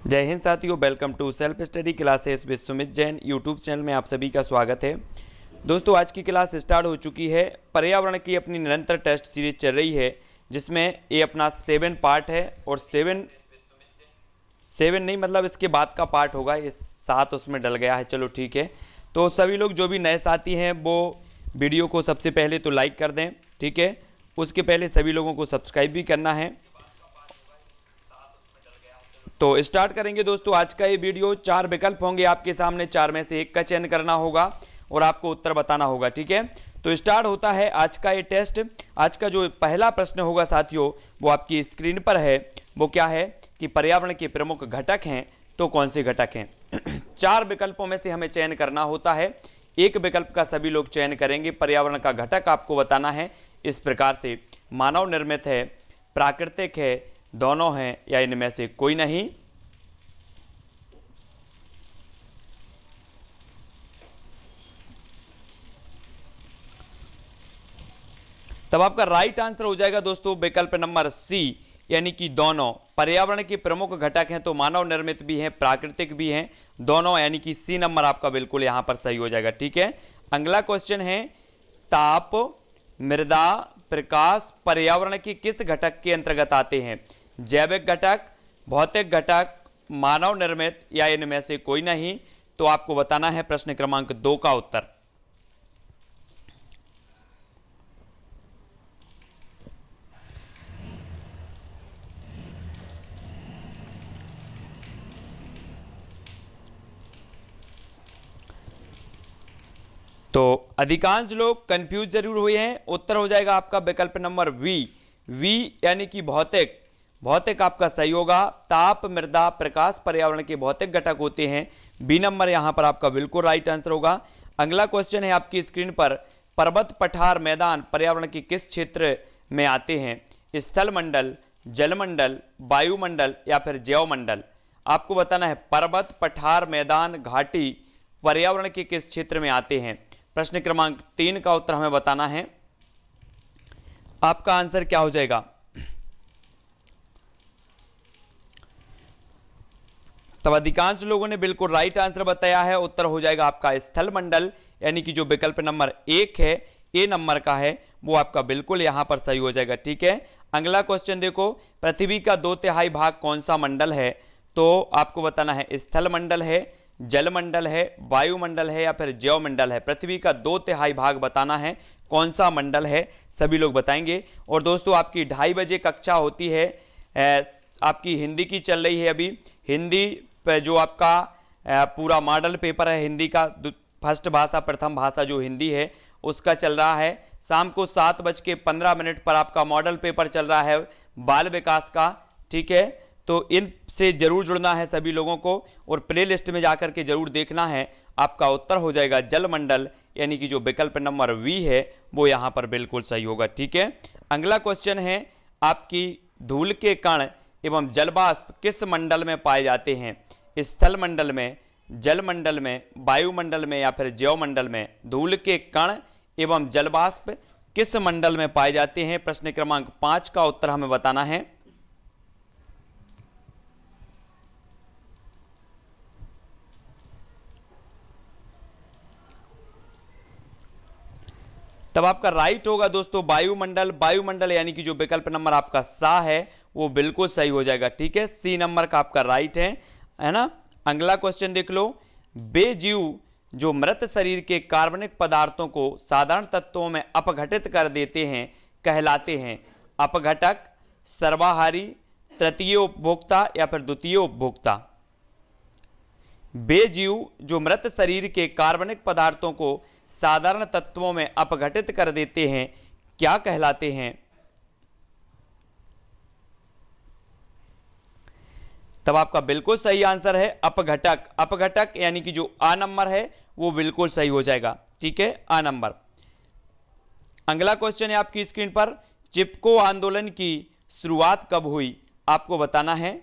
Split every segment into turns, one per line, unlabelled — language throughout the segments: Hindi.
जय हिंद साथियों, welcome to self study classes with Sumit Jain YouTube channel में आप सभी का स्वागत है। दोस्तों, आज की क्लास स्टार्ट हो चुकी है। पर्यावरण की अपनी निरंतर टेस्ट सीरीज चल रही है, जिसमें ये अपना 7 पार्ट है और 7 नहीं, मतलब इसके बाद का पार्ट होगा। ये 7 उसमें डल गया है। चलो ठीक है। तो सभी लोग जो भी नए साथी हैं वो वीडियो को सबसे पहले तो लाइक कर दें, ठीक है। उसके पहले सभी लोगों को सब्सक्राइब भी करना है। तो स्टार्ट करेंगे दोस्तों आज का ये वीडियो। 4 विकल्प होंगे आपके सामने, 4 में से एक का चयन करना होगा और आपको उत्तर बताना होगा, ठीक है। तो स्टार्ट होता है आज का ये टेस्ट। आज का जो पहला प्रश्न होगा साथियों, वो आपकी स्क्रीन पर है। वो क्या है कि पर्यावरण के प्रमुख घटक हैं, तो कौन से घटक हैं। 4 विकल्पों में से हमें चयन करना होता है। एक विकल्प का सभी लोग चयन करेंगे। पर्यावरण का घटक आपको बताना है इस प्रकार से: मानव निर्मित है, प्राकृतिक है, दोनों हैं या इनमें से कोई नहीं। तब आपका राइट आंसर हो जाएगा दोस्तों विकल्प नंबर सी, यानी कि दोनों। पर्यावरण के प्रमुख घटक हैं तो मानव निर्मित भी हैं, प्राकृतिक भी हैं, दोनों, यानी कि सी नंबर आपका बिल्कुल यहां पर सही हो जाएगा, ठीक है। अगला क्वेश्चन है, ताप, मृदा, प्रकाश पर्यावरण के किस घटक के अंतर्गत आते हैं? जैविक घटक, भौतिक घटक, मानव निर्मित या इनमें से कोई नहीं। तो आपको बताना है प्रश्न क्रमांक 2 का उत्तर। तो अधिकांश लोग कंफ्यूज जरूर हुए हैं। उत्तर हो जाएगा आपका विकल्प नंबर वी यानी कि भौतिक। भौतिक आपका सही होगा। ताप, मृदा, प्रकाश पर्यावरण के भौतिक घटक होते हैं। बी नंबर यहां पर आपका बिल्कुल राइट आंसर होगा। अगला क्वेश्चन है आपकी स्क्रीन पर, पर्वत, पठार, मैदान पर्यावरण के किस क्षेत्र में आते हैं? स्थल मंडल, जलमंडल, वायुमंडल या फिर जैवमंडल। आपको बताना है पर्वत, पठार, मैदान, घाटी पर्यावरण के किस क्षेत्र में आते हैं। प्रश्न क्रमांक 3 का उत्तर हमें बताना है। आपका आंसर क्या हो जाएगा? तब अधिकांश लोगों ने बिल्कुल राइट आंसर बताया है। उत्तर हो जाएगा आपका स्थल मंडल, यानी कि जो विकल्प नंबर 1 है, ए नंबर का है, वो आपका बिल्कुल यहां पर सही हो जाएगा, ठीक है। अगला क्वेश्चन देखो, पृथ्वी का 2/3 भाग कौन सा मंडल है? तो आपको बताना है स्थल मंडल है, जलमंडल है, वायुमंडल है या फिर जैवमंडल है। पृथ्वी का 2/3 भाग बताना है, कौन सा मंडल है, सभी लोग बताएंगे। और दोस्तों, आपकी 2:30 बजे कक्षा होती है। आपकी हिंदी की चल रही है अभी। हिंदी पे जो आपका पूरा मॉडल पेपर है हिंदी का, फर्स्ट भाषा, प्रथम भाषा जो हिंदी है, उसका चल रहा है। शाम को 7:15 पर आपका मॉडल पेपर चल रहा है बाल विकास का, ठीक है। तो इनसे जरूर जुड़ना है सभी लोगों को और प्ले लिस्ट में जाकर के जरूर देखना है। आपका उत्तर हो जाएगा जलमंडल, यानी कि जो विकल्प नंबर वी है वो यहां पर बिल्कुल सही होगा, ठीक है। अगला क्वेश्चन है, आपकी धूल के कण एवं जलवाष्प किस मंडल में पाए जाते हैं? स्थल मंडल में, जलमंडल में, वायुमंडल में या फिर जैवमंडल में। धूल के कण एवं जलवाष्प किस मंडल में पाए जाते हैं? प्रश्न क्रमांक 5 का उत्तर हमें बताना है। तब आपका राइट होगा दोस्तों वायुमंडल। वायुमंडल यानी कि जो विकल्प नंबर आपका सा है वो बिल्कुल सही हो जाएगा, ठीक है। सी नंबर का आपका राइट है ना। अगला क्वेश्चन देख लो, बेजीव जो मृत शरीर के कार्बनिक पदार्थों को साधारण तत्वों में अपघटित कर देते हैं कहलाते हैं? अपघटक, सर्वाहारी, तृतीय उपभोक्ता या फिर द्वितीय उपभोक्ता। बेजीव जो मृत शरीर के कार्बनिक पदार्थों को साधारण तत्वों में अपघटित कर देते हैं, क्या कहलाते हैं? तब आपका बिल्कुल सही आंसर है अपघटक। अपघटक यानी कि जो आ नंबर है वो बिल्कुल सही हो जाएगा, ठीक है, आ नंबर। अगला क्वेश्चन है आपकी स्क्रीन पर, चिपको आंदोलन की शुरुआत कब हुई? आपको बताना है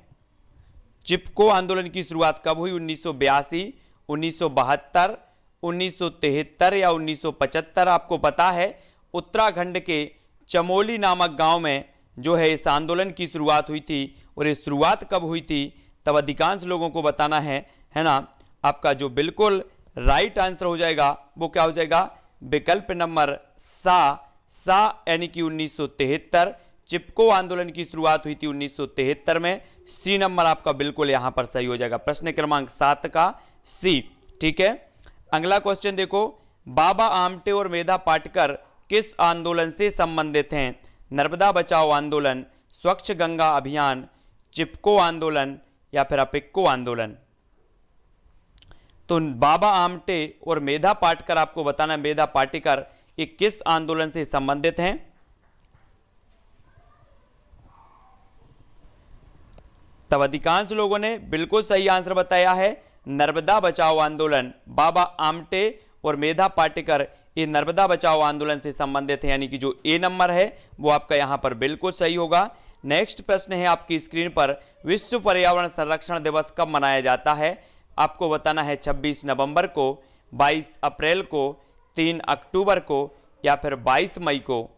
चिपको आंदोलन की शुरुआत कब हुई। 1982, 1972, 1973 या 1975। आपको पता है उत्तराखंड के चमोली नामक गांव में जो है इस आंदोलन की शुरुआत हुई थी। और ये शुरुआत कब हुई थी? तब अधिकांश लोगों को बताना है ना, आपका जो बिल्कुल राइट आंसर हो जाएगा वो क्या हो जाएगा, विकल्प नंबर सा यानी कि 1973। चिपको आंदोलन की शुरुआत हुई थी 1973 में। सी नंबर आपका बिल्कुल यहां पर सही हो जाएगा, प्रश्न क्रमांक 7 का सी। ठीक है, अगला क्वेश्चन देखो, बाबा आमटे और मेधा पाटकर किस आंदोलन से संबंधित हैं? नर्मदा बचाओ आंदोलन, स्वच्छ गंगा अभियान, चिपको आंदोलन या फिर अपिक्को आंदोलन? तो बाबा आमटे और मेधा पाटकर, आपको बताना मेधा पाटकर ये किस आंदोलन से संबंधित हैं? तब अधिकांश लोगों ने बिल्कुल सही आंसर बताया है, नर्मदा बचाओ आंदोलन। बाबा आमटे और मेधा पाटकर ये नर्मदा बचाओ आंदोलन से संबंधित है, यानी कि जो ए नंबर है वो आपका यहां पर बिल्कुल सही होगा। नेक्स्ट प्रश्न है आपकी स्क्रीन पर, विश्व पर्यावरण संरक्षण दिवस कब मनाया जाता है? आपको बताना है 26 नवंबर को, 22 अप्रैल को, 3 अक्टूबर को या फिर 22 मई को?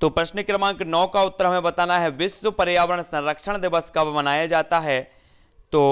तो प्रश्न क्रमांक 9 का उत्तर हमें बताना है, विश्व पर्यावरण संरक्षण दिवस कब मनाया जाता है? तो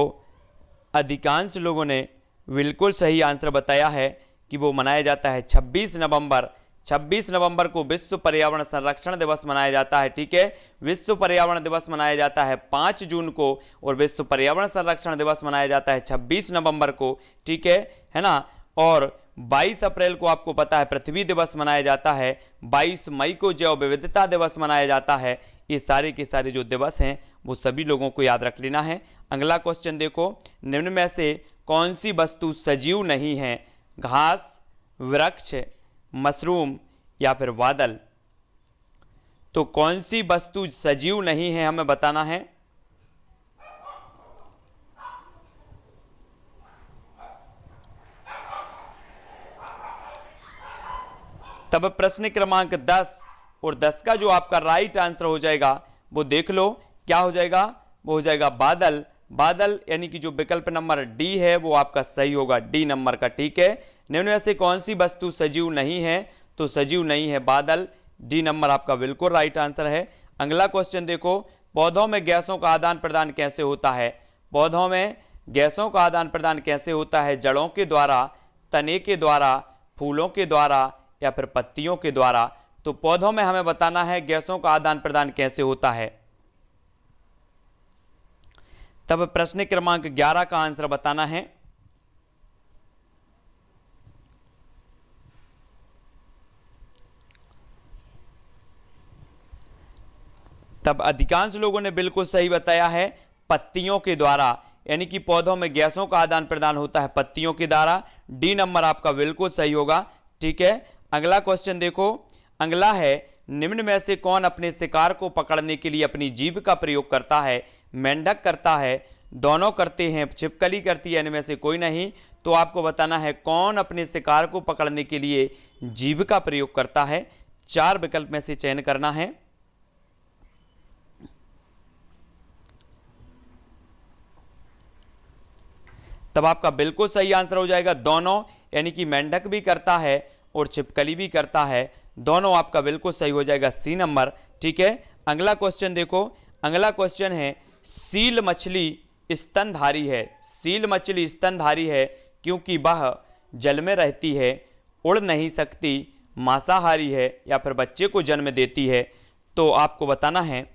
अधिकांश लोगों ने बिल्कुल सही आंसर बताया है कि वो मनाया जाता है 26 नवंबर। 26 नवंबर को विश्व पर्यावरण संरक्षण दिवस मनाया जाता है। ठीक है, विश्व पर्यावरण दिवस मनाया जाता है 5 जून को और विश्व पर्यावरण संरक्षण दिवस मनाया जाता है 26 नवंबर को। ठीक है ना, और 22 अप्रैल को आपको पता है पृथ्वी दिवस मनाया जाता है, 22 मई को जैव विविधता दिवस मनाया जाता है। ये सारे के सारे जो दिवस हैं वो सभी लोगों को याद रख लेना है। अगला क्वेश्चन देखो, निम्न में से कौन सी वस्तु सजीव नहीं है? घास, वृक्ष, मशरूम या फिर बादल? तो कौन सी वस्तु सजीव नहीं है हमें बताना है। तब प्रश्न क्रमांक 10 और 10 का जो आपका राइट आंसर हो जाएगा वो देख लो क्या हो जाएगा, वो हो जाएगा बादल। बादल यानी कि जो विकल्प नंबर डी है वो आपका सही होगा, डी नंबर का। ठीक है, निम्न में से कौन सी वस्तु सजीव नहीं है? तो सजीव नहीं है बादल, डी नंबर आपका बिल्कुल राइट आंसर है। अगला क्वेश्चन देखो, पौधों में गैसों का आदान प्रदान कैसे होता है? पौधों में गैसों का आदान प्रदान कैसे होता है? जड़ों के द्वारा, तने के द्वारा, फूलों के द्वारा या फिर पत्तियों के द्वारा? तो पौधों में हमें बताना है गैसों का आदान प्रदान कैसे होता है। तब प्रश्न क्रमांक 11 का आंसर बताना है। तब अधिकांश लोगों ने बिल्कुल सही बताया है, पत्तियों के द्वारा, यानी कि पौधों में गैसों का आदान प्रदान होता है पत्तियों के द्वारा। डी नंबर आपका बिल्कुल सही होगा। ठीक है, अगला क्वेश्चन देखो, अगला है, निम्न में से कौन अपने शिकार को पकड़ने के लिए अपनी जीभ का प्रयोग करता है? मेंढक करता है, दोनों करते हैं, छिपकली करती है, इनमें से कोई नहीं। तो आपको बताना है कौन अपने शिकार को पकड़ने के लिए जीभ का प्रयोग करता है। 4 विकल्प में से चयन करना है। तब आपका बिल्कुल सही आंसर हो जाएगा दोनों, यानी कि मेंढक भी करता है और छिपकली भी करता है, दोनों आपका बिल्कुल सही हो जाएगा, सी नंबर। ठीक है, अगला क्वेश्चन देखो, अगला क्वेश्चन है, सील मछली स्तनधारी है। सील मछली स्तनधारी है क्योंकि वह जल में रहती है, उड़ नहीं सकती, मांसाहारी है या फिर बच्चे को जन्म देती है? तो आपको बताना है।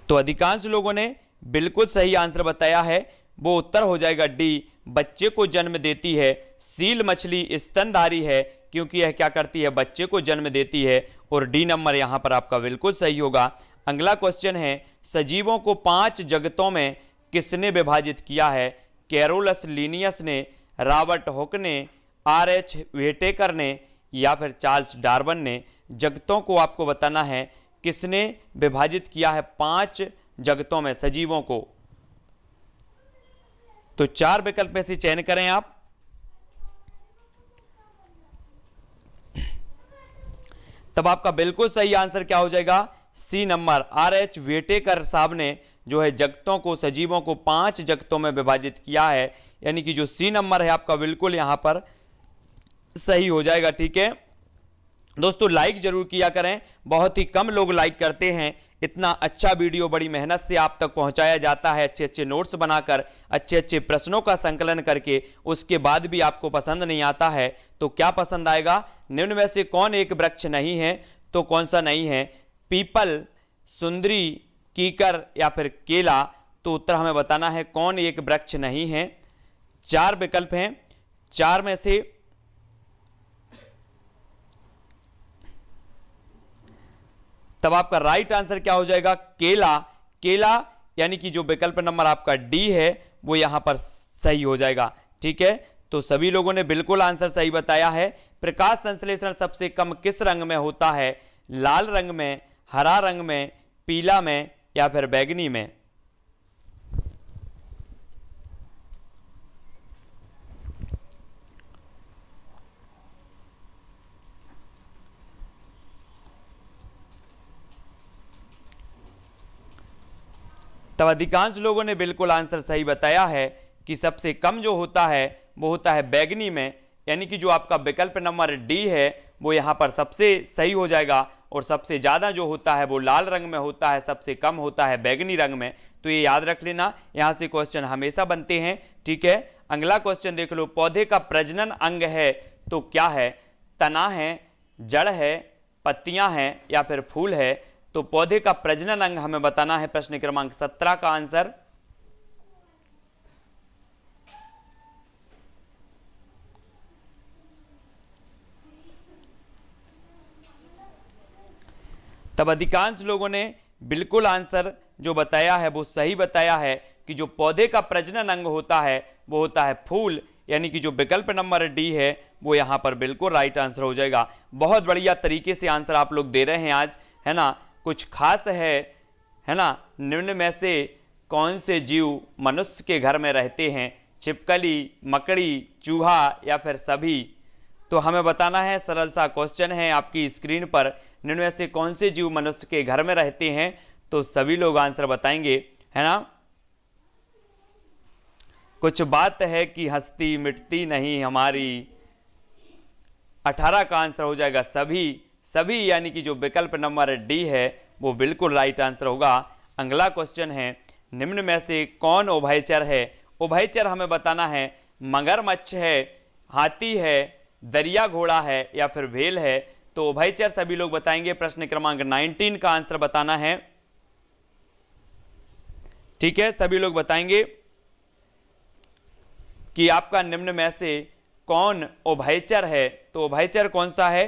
तो अधिकांश लोगों ने बिल्कुल सही आंसर बताया है, वो उत्तर हो जाएगा डी, बच्चे को जन्म देती है। सील मछली स्तनधारी है क्योंकि यह क्या करती है, बच्चे को जन्म देती है, और डी नंबर यहां पर आपका बिल्कुल सही होगा। अगला क्वेश्चन है, सजीवों को 5 जगतों में किसने विभाजित किया है? कैरोलस लिनियस ने, रॉबर्ट हुक ने, आर.एच. व्हिटेकर ने या फिर चार्ल्स डार्विन ने? जगतों को आपको बताना है किसने विभाजित किया है 5 जगतों में सजीवों को। तो 4 विकल्प में से चयन करें आप। तब आपका बिल्कुल सही आंसर क्या हो जाएगा, सी नंबर, आर.एच. व्हिटेकर साहब ने जो है जगतों को, सजीवों को 5 जगतों में विभाजित किया है, यानी कि जो सी नंबर है आपका बिल्कुल यहां पर सही हो जाएगा। ठीक है दोस्तों, लाइक जरूर किया करें, बहुत ही कम लोग लाइक करते हैं। इतना अच्छा वीडियो बड़ी मेहनत से आप तक पहुंचाया जाता है, अच्छे अच्छे नोट्स बनाकर, अच्छे अच्छे प्रश्नों का संकलन करके, उसके बाद भी आपको पसंद नहीं आता है तो क्या पसंद आएगा? निम्न में से कौन एक वृक्ष नहीं है? तो कौन सा नहीं है? पीपल, सुंदरी, कीकर या फिर केला? तो उत्तर हमें बताना है कौन एक वृक्ष नहीं है। 4 विकल्प हैं, 4 में से तब आपका राइट आंसर क्या हो जाएगा? केला। केला यानी कि जो विकल्प नंबर आपका डी है वो यहां पर सही हो जाएगा। ठीक है, तो सभी लोगों ने बिल्कुल आंसर सही बताया है। प्रकाश संश्लेषण सबसे कम किस रंग में होता है? लाल रंग में, हरा रंग में, पीला में या फिर बैंगनी में? तब अधिकांश लोगों ने बिल्कुल आंसर सही बताया है कि सबसे कम जो होता है वो होता है बैंगनी में, यानी कि जो आपका विकल्प नंबर डी है वो यहाँ पर सबसे सही हो जाएगा। और सबसे ज़्यादा जो होता है वो लाल रंग में होता है, सबसे कम होता है बैंगनी रंग में। तो ये याद रख लेना, यहाँ से क्वेश्चन हमेशा बनते हैं। ठीक है, अगला क्वेश्चन देख लो। पौधे का प्रजनन अंग है तो क्या है? तना है, जड़ है, पत्तियां हैं या फिर फूल है? तो पौधे का प्रजनन अंग हमें बताना है। प्रश्न क्रमांक 17 का आंसर तब अधिकांश लोगों ने बिल्कुल आंसर जो बताया है वो सही बताया है कि जो पौधे का प्रजनन अंग होता है वो होता है फूल, यानी कि जो विकल्प नंबर डी है वो यहां पर बिल्कुल राइट आंसर हो जाएगा। बहुत बढ़िया तरीके से आंसर आप लोग दे रहे हैं आज, है ना। कुछ खास है ना। निम्न में से कौन से जीव मनुष्य के घर में रहते हैं? छिपकली, मकड़ी, चूहा या फिर सभी? तो हमें बताना है, सरल सा क्वेश्चन है आपकी स्क्रीन पर। निम्न में से कौन से जीव मनुष्य के घर में रहते हैं? तो सभी लोग आंसर बताएंगे, है ना। कुछ बात है कि हंसती मिटती नहीं हमारी। 18 का आंसर हो जाएगा सभी। सभी यानी कि जो विकल्प नंबर डी है वो बिल्कुल राइट आंसर होगा। अगला क्वेश्चन है, निम्न में से कौन उभयचर है? उभयचर हमें बताना है, मगरमच्छ है, हाथी है, दरिया घोड़ा है या फिर व्हेल है? तो उभयचर सभी लोग बताएंगे। प्रश्न क्रमांक 19 का आंसर बताना है। ठीक है, सभी लोग बताएंगे कि आपका निम्न में से कौन उभयचर है। तो उभयचर कौन सा है?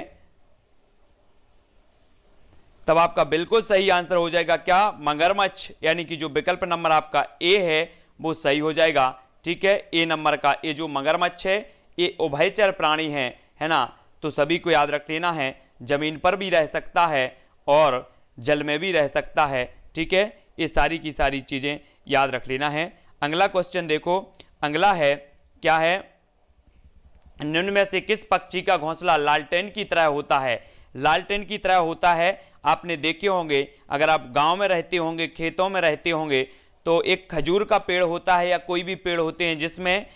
तब आपका बिल्कुल सही आंसर हो जाएगा क्या? मगरमच्छ, यानी कि जो विकल्प नंबर आपका ए है वो सही हो जाएगा। ठीक है, ए नंबर का ये जो मगरमच्छ है ये उभयचर प्राणी है ना। तो सभी को याद रख लेना है, जमीन पर भी रह सकता है और जल में भी रह सकता है। ठीक है, ये सारी की सारी चीजें याद रख लेना है। अगला क्वेश्चन देखो, अगला है क्या है? निम्न में से किस पक्षी का घोंसला लालटेन की तरह होता है? लालटेन की तरह होता है, आपने देखे होंगे, अगर आप गांव में रहते होंगे, खेतों में रहते होंगे, तो एक खजूर का पेड़ होता है या कोई भी पेड़ होते हैं जिसमें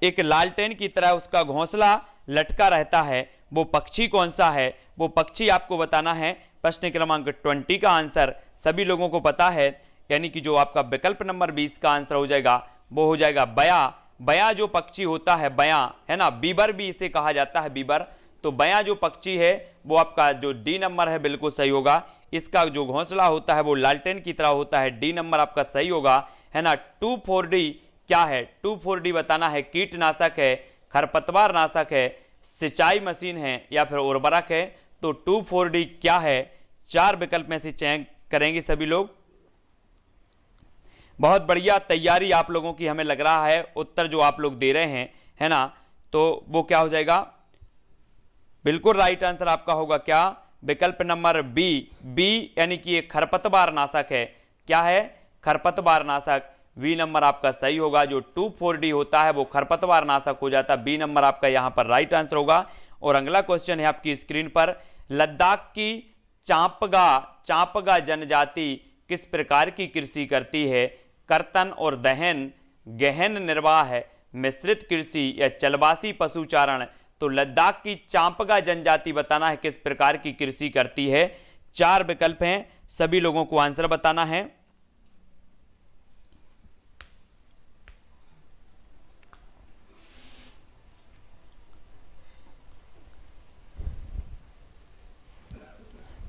एक लालटेन की तरह उसका घोंसला लटका रहता है। वो पक्षी कौन सा है? वो पक्षी आपको बताना है। प्रश्न क्रमांक 20 का आंसर सभी लोगों को पता है, यानी कि जो आपका विकल्प नंबर 20 का आंसर हो जाएगा वो हो जाएगा बया। बया जो पक्षी होता है, बया है ना, बीबर भी इसे कहा जाता है, बीबर। तो बया जो पक्षी है वो आपका जो डी नंबर है बिल्कुल सही होगा। इसका जो घोंसला होता है वो लालटेन की तरह होता है, डी नंबर आपका सही होगा, है ना। 2,4-D क्या है? 2,4-D बताना है। कीटनाशक है, खरपतवार नाशक है, सिंचाई मशीन है या फिर उर्वरक है? तो 2,4-D क्या है? 4 विकल्प में से चयन करेंगे सभी लोग। बहुत बढ़िया तैयारी आप लोगों की हमें लग रहा है, उत्तर जो आप लोग दे रहे हैं, है ना। तो वो क्या हो जाएगा? बिल्कुल राइट आंसर आपका होगा क्या? विकल्प नंबर बी। बी यानी कि एक खरपतवार नाशक है। क्या है? खरपतवार नाशक। बी नंबर आपका सही होगा। जो 2,4-D होता है वो खरपतवार नाशक हो जाता है। बी नंबर आपका यहां पर राइट आंसर होगा। और अगला क्वेश्चन है आपकी स्क्रीन पर, लद्दाख की चांपगा जनजाति किस प्रकार की कृषि करती है? कर्तन और दहन, गहन निर्वाह, मिश्रित कृषि या चलवासी पशुचारण। तो लद्दाख की चांपगा जनजाति बताना है किस प्रकार की कृषि करती है। 4 विकल्प हैं, सभी लोगों को आंसर बताना है।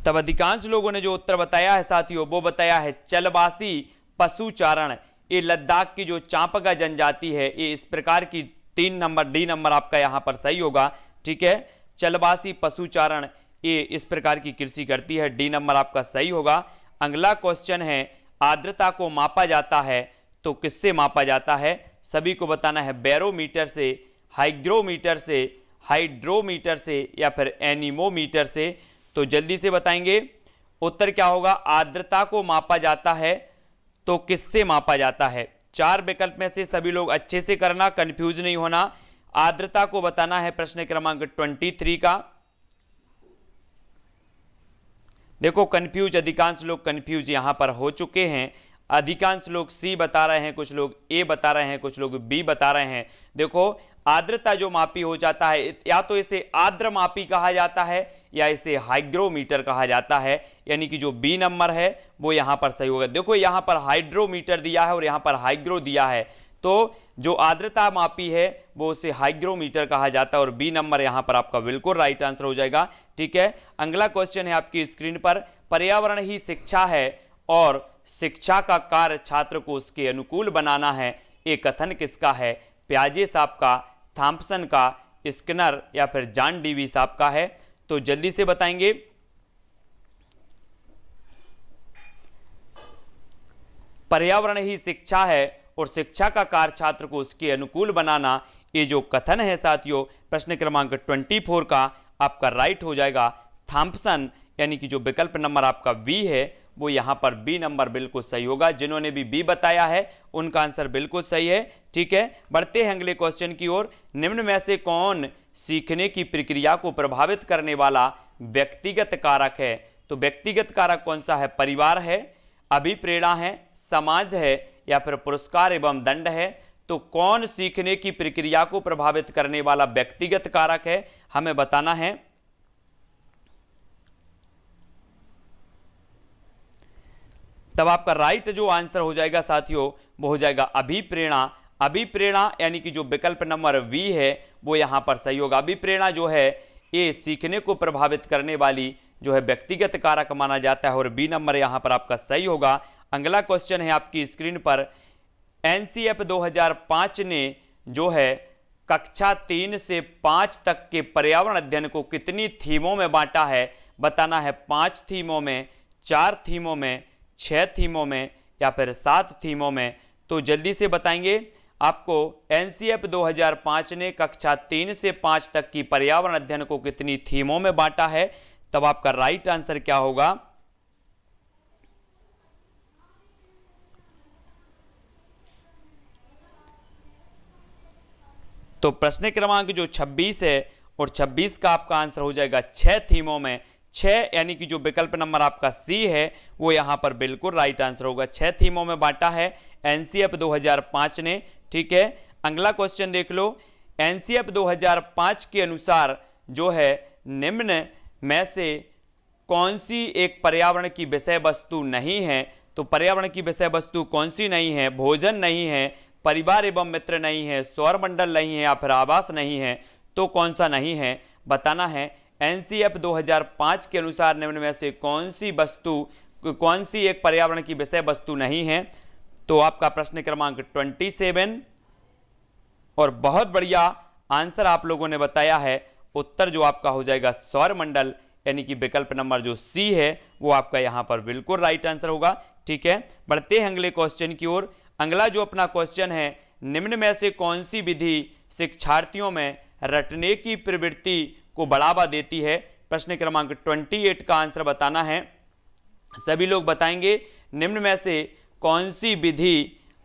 तब अधिकांश लोगों ने जो उत्तर बताया है साथियों, वो बताया है चलवासी पशुचारण। ये लद्दाख की जो चांपगा जनजाति है, ये इस प्रकार की 3 नंबर, डी नंबर आपका यहां पर सही होगा। ठीक है, चलवासी पशुचारण ये इस प्रकार की कृषि करती है, डी नंबर आपका सही होगा। अगला क्वेश्चन है, आर्द्रता को मापा जाता है तो किससे मापा जाता है? सभी को बताना है, बैरोमीटर से, हाइग्रोमीटर से, हाइड्रोमीटर से या फिर एनीमोमीटर से। तो जल्दी से बताएंगे उत्तर क्या होगा। आर्द्रता को मापा जाता है तो किससे मापा जाता है? 4 विकल्प में से सभी लोग अच्छे से करना, कंफ्यूज नहीं होना। आर्द्रता को बताना है प्रश्न क्रमांक 23 का। देखो कंफ्यूज, अधिकांश लोग कंफ्यूज यहां पर हो चुके हैं। अधिकांश लोग सी बता रहे हैं, कुछ लोग ए बता रहे हैं, कुछ लोग बी बता रहे हैं। देखो आर्द्रता जो मापी हो जाता है, या तो इसे आर्द्र मापी कहा जाता है या इसे हाइग्रोमीटर कहा जाता है, यानी कि जो बी नंबर है वो यहां पर सही होगा। देखो यहां पर हाइड्रोमीटर दिया है और यहां पर हाइग्रो दिया है, तो जो आर्द्रता मापी है वो उसे हाइग्रोमीटर कहा जाता है और बी नंबर यहां पर आपका बिल्कुल राइट आंसर हो जाएगा। ठीक है, अगला क्वेश्चन है आपकी स्क्रीन पर, पर्यावरण ही शिक्षा है और शिक्षा का कार्य छात्र को उसके अनुकूल बनाना है। ये कथन किसका है? प्याजे साहब का, थॉम्पसन का, स्किनर या फिर जॉन डीवी साहब का है? तो जल्दी से बताएंगे। पर्यावरण ही शिक्षा है और शिक्षा का कार्य छात्र को उसके अनुकूल बनाना, ये जो कथन है साथियों प्रश्न क्रमांक 24 का आपका राइट हो जाएगा थॉम्पसन, यानी कि जो विकल्प नंबर आपका बी है वो यहां पर बी नंबर बिल्कुल सही होगा। जिन्होंने भी बी बताया है उनका आंसर बिल्कुल सही है। ठीक है, बढ़ते हैं अगले क्वेश्चन की ओर। निम्न में से कौन सीखने की प्रक्रिया को प्रभावित करने वाला व्यक्तिगत कारक है? तो व्यक्तिगत कारक कौन सा है? परिवार है, अभिप्रेरणा है, समाज है या फिर पुरस्कार एवं दंड है? तो कौन सीखने की प्रक्रिया को प्रभावित करने वाला व्यक्तिगत कारक है, हमें बताना है। तब आपका राइट जो आंसर हो जाएगा साथियों वो हो जाएगा अभिप्रेरणा। अभिप्रेरणा यानी कि जो विकल्प नंबर वी है वो यहां पर सही होगा। अभिप्रेरणा जो है ये सीखने को प्रभावित करने वाली जो है व्यक्तिगत कारक माना जाता है और बी नंबर यहां पर आपका सही होगा। अगला क्वेश्चन है आपकी स्क्रीन पर, एनसीएफ 2005 ने जो है कक्षा 3 से 5 तक के पर्यावरण अध्ययन को कितनी थीमों में बांटा है? बताना है 5 थीमों में, 4 थीमों में, 6 थीमों में या फिर 7 थीमों में? तो जल्दी से बताएंगे आपको एनसीएफ 2005 ने कक्षा 3 से 5 तक की पर्यावरण अध्ययन को कितनी थीमों में बांटा है? तब आपका राइट आंसर क्या होगा? तो प्रश्न क्रमांक जो 26 है और 26 का आपका आंसर हो जाएगा 6 थीमों में। 6 यानी कि जो विकल्प नंबर आपका सी है वो यहां पर बिल्कुल राइट आंसर होगा। 6 थीमों में बांटा है एनसीएफ 2005 ने। ठीक है, अगला क्वेश्चन देख लो। एनसीएफ 2005 के अनुसार जो है निम्न में से कौन सी एक पर्यावरण की विषय वस्तु नहीं है? तो पर्यावरण की विषय वस्तु कौन सी नहीं है? भोजन नहीं है, परिवार एवं मित्र नहीं है, सौरमंडल नहीं है या फिर आवास नहीं है? तो कौन सा नहीं है बताना है। एनसीएफ 2005 के अनुसार निम्न में से कौन सी एक पर्यावरण की विषय वस्तु नहीं है? तो आपका प्रश्न क्रमांक 27 और बहुत बढ़िया आंसर आप लोगों ने बताया है। उत्तर जो आपका हो जाएगा सौरमंडल, यानी कि विकल्प नंबर जो सी है वो आपका यहां पर बिल्कुल राइट आंसर होगा। ठीक है, बढ़ते हैं अगले क्वेश्चन की ओर। अगला जो अपना क्वेश्चन है, निम्न में से कौन सी विधि शिक्षार्थियों में रटने की प्रवृत्ति को बढ़ावा देती है? प्रश्न क्रमांक 28 का आंसर बताना है। सभी लोग बताएंगे निम्न में से कौन सी विधि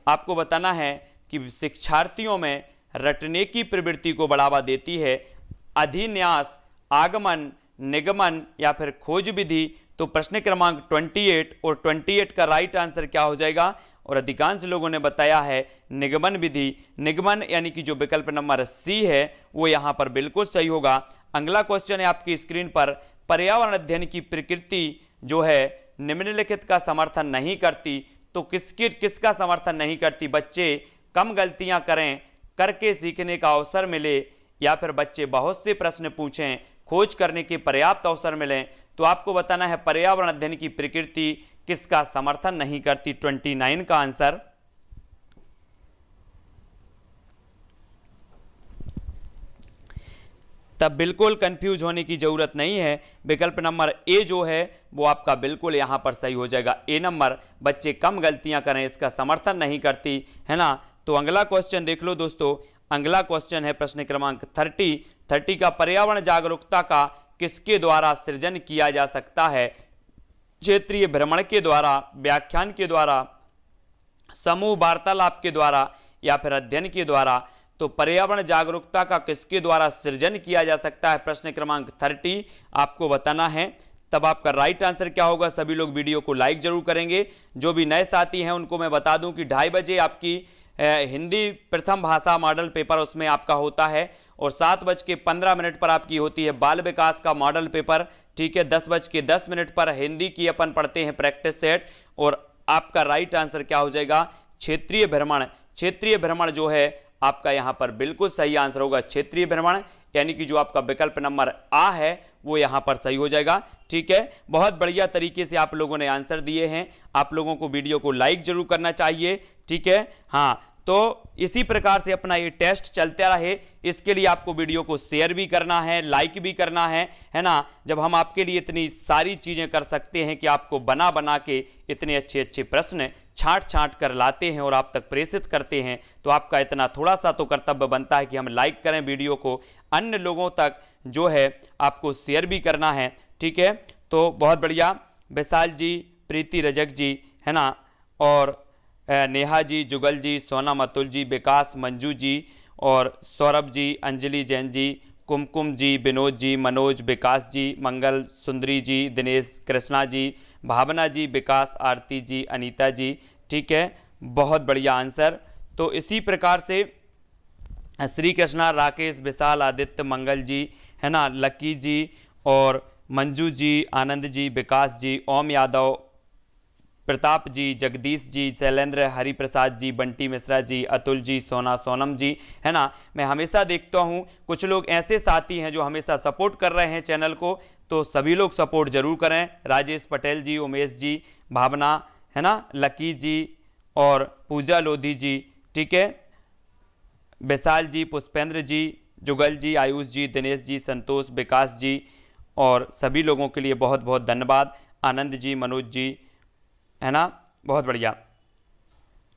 आपको बताना है कि शिक्षार्थियों में रटने की प्रवृत्ति को बढ़ावा देती है। अधिन्यास, आगमन, निगमन या फिर खोज विधि? तो प्रश्न क्रमांक 28 और 28 का राइट आंसर क्या हो जाएगा? और अधिकांश लोगों ने बताया है निगमन विधि। निगमन यानी कि जो विकल्प नंबर सी है वो यहां पर बिल्कुल सही होगा। अगला क्वेश्चन है आपकी स्क्रीन पर, पर्यावरण अध्ययन की प्रकृति जो है निम्नलिखित का समर्थन नहीं करती, तो किसका समर्थन नहीं करती? बच्चे कम गलतियां करें, करके सीखने का अवसर मिले, या फिर बच्चे बहुत से प्रश्न पूछें, खोज करने के पर्याप्त अवसर मिलें। तो आपको बताना है पर्यावरण अध्ययन की प्रकृति किसका समर्थन नहीं करती? 29 का आंसर। तब बिल्कुल कंफ्यूज होने की जरूरत नहीं है, विकल्प नंबर ए जो है वो आपका बिल्कुल यहां पर सही हो जाएगा। ए नंबर, बच्चे कम गलतियां करें, इसका समर्थन नहीं करती, है ना। तो अगला क्वेश्चन देख लो दोस्तों। अगला क्वेश्चन है प्रश्न क्रमांक 30 का, पर्यावरण जागरूकता का किसके द्वारा सृजन किया जा सकता है? क्षेत्रीय भ्रमण के द्वारा, व्याख्यान के द्वारा, समूह वार्तालाप के द्वारा, या फिर अध्ययन के द्वारा। तो पर्यावरण जागरूकता का किसके द्वारा सृजन किया जा सकता है? प्रश्न क्रमांक 30 आपको बताना है। तब आपका राइट आंसर क्या होगा? सभी लोग वीडियो को लाइक जरूर करेंगे। जो भी नए साथी हैं उनको मैं बता दूं कि 2:30 बजे आपकी हिंदी प्रथम भाषा मॉडल पेपर उसमें आपका होता है, और 7:15 पर आपकी होती है बाल विकास का मॉडल पेपर। ठीक है, 10:10 पर हिंदी की अपन पढ़ते हैं प्रैक्टिस सेट। और आपका राइट आंसर क्या हो जाएगा? क्षेत्रीय भ्रमण। क्षेत्रीय भ्रमण जो है आपका यहां पर बिल्कुल सही आंसर होगा, क्षेत्रीय भ्रमण, यानी कि जो आपका विकल्प नंबर आ है वो यहां पर सही हो जाएगा। ठीक है, बहुत बढ़िया तरीके से आप लोगों ने आंसर दिए हैं। आप लोगों को वीडियो को लाइक जरूर करना चाहिए। ठीक है, हाँ, तो इसी प्रकार से अपना ये टेस्ट चलता रहे, इसके लिए आपको वीडियो को शेयर भी करना है, लाइक भी करना है ना। जब हम आपके लिए इतनी सारी चीजें कर सकते हैं कि आपको बना बना के इतने अच्छे अच्छे प्रश्न छांट कर लाते हैं और आप तक प्रेषित करते हैं, तो आपका इतना थोड़ा सा तो कर्तव्य बनता है कि हम लाइक करें वीडियो को, अन्य लोगों तक जो है आपको शेयर भी करना है। ठीक है, तो बहुत बढ़िया, विशाल जी, प्रीति रजक जी, है ना, और नेहा जी, जुगल जी, सोनम अतुल जी, विकास, मंजू जी, और सौरभ जी, अंजलि जैन जी, कुमकुम जी, विनोद जी, मनोज, विकास जी, मंगल सुंदरी जी, दिनेश, कृष्णा जी, भावना जी, विकास, आरती जी, अनीता जी। ठीक है, बहुत बढ़िया आंसर। तो इसी प्रकार से श्री कृष्णा, राकेश, विशाल, आदित्य, मंगल जी, है ना, लकी जी, और मंजू जी, आनंद जी, विकास जी, ओम यादव, प्रताप जी, जगदीश जी, शैलेंद्र, हरिप्रसाद जी, बंटी मिश्रा जी, अतुल जी, सोनम जी, है ना। मैं हमेशा देखता हूं कुछ लोग ऐसे साथी हैं जो हमेशा सपोर्ट कर रहे हैं चैनल को, तो सभी लोग सपोर्ट जरूर करें। राजेश पटेल जी, उमेश जी, भावना, है ना, लकी जी, और पूजा लोधी जी। ठीक है, विशाल जी, पुष्पेंद्र जी, जुगल जी, आयुष जी, दिनेश जी, संतोष, विकास जी, और सभी लोगों के लिए बहुत बहुत धन्यवाद। आनंद जी, मनोज जी, है ना, बहुत बढ़िया।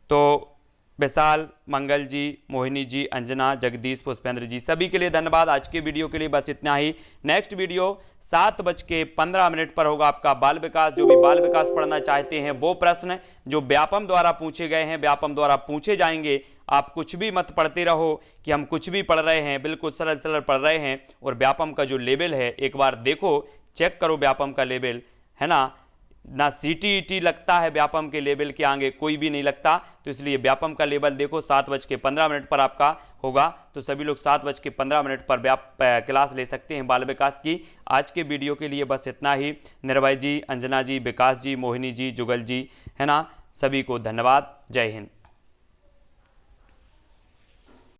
तो विशाल, मंगल जी, मोहिनी जी, अंजना, जगदीश, पुष्पेंद्र जी, सभी के लिए धन्यवाद। आज के वीडियो के लिए बस इतना ही। नेक्स्ट वीडियो 7:15 पर होगा आपका बाल विकास। जो भी बाल विकास पढ़ना चाहते हैं वो प्रश्न जो व्यापम द्वारा पूछे गए हैं, व्यापम द्वारा पूछे जाएंगे। आप कुछ भी मत पढ़ते रहो कि हम कुछ भी पढ़ रहे हैं, बिल्कुल सरल सरल पढ़ रहे हैं। और व्यापम का जो लेवल है एक बार देखो, चेक करो व्यापम का लेवल, है ना। ना CTET लगता है व्यापम के लेवल के आगे, कोई भी नहीं लगता। तो इसलिए व्यापम का लेवल देखो, 7:15 पर आपका होगा। तो सभी लोग 7:15 पर क्लास ले सकते हैं बाल विकास की। आज के वीडियो के लिए बस इतना ही। निर्भय जी, अंजना जी, विकास जी, मोहिनी जी, जुगल जी, है ना, सभी को धन्यवाद। जय हिंद।